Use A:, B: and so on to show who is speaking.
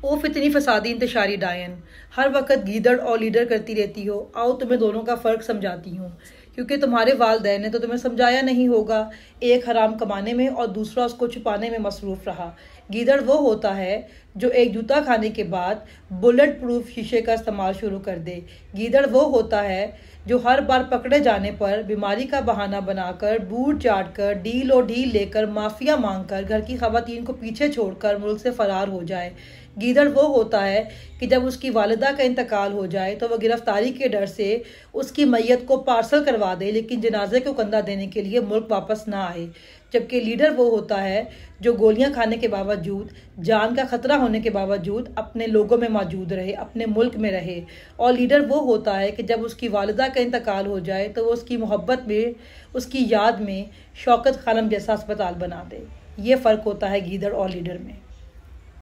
A: ओफ इतनी फसादी इंतशारी डायन, हर वक्त गीदड़ और लीडर करती रहती हो। आओ तुम्हें दोनों का फ़र्क समझाती हूँ, क्योंकि तुम्हारे वालदैन ने तो तुम्हें समझाया नहीं होगा। एक हराम कमाने में और दूसरा उसको छुपाने में मसरूफ़ रहा। गीदड़ वो होता है जो एक जूता खाने के बाद बुलेट प्रूफ शीशे का इस्तेमाल शुरू कर दे। गीदड़ वो होता है जो हर बार पकड़े जाने पर बीमारी का बहाना बनाकर, बूट चाट कर, डील और ढील लेकर, माफिया मांगकर घर की खवातीन को पीछे छोड़कर मुल्क से फरार हो जाए। गीदड़ वो होता है कि जब उसकी वालिदा का इंतकाल हो जाए तो वह गिरफ्तारी के डर से उसकी मैयत को पार्सल करवा दे, लेकिन जनाजे को कंधा देने के लिए मुल्क वापस ना आए। जबकि लीडर वो होता है जो गोलियां खाने के बावजूद, जान का खतरा होने के बावजूद अपने लोगों में मौजूद रहे, अपने मुल्क में रहे। और लीडर वो होता है कि जब उसकी वालिदा का इंतकाल हो जाए तो वो उसकी मोहब्बत में, उसकी याद में शौकत खानम जैसा अस्पताल बना दे। ये फ़र्क होता है गीदड़ और लीडर में।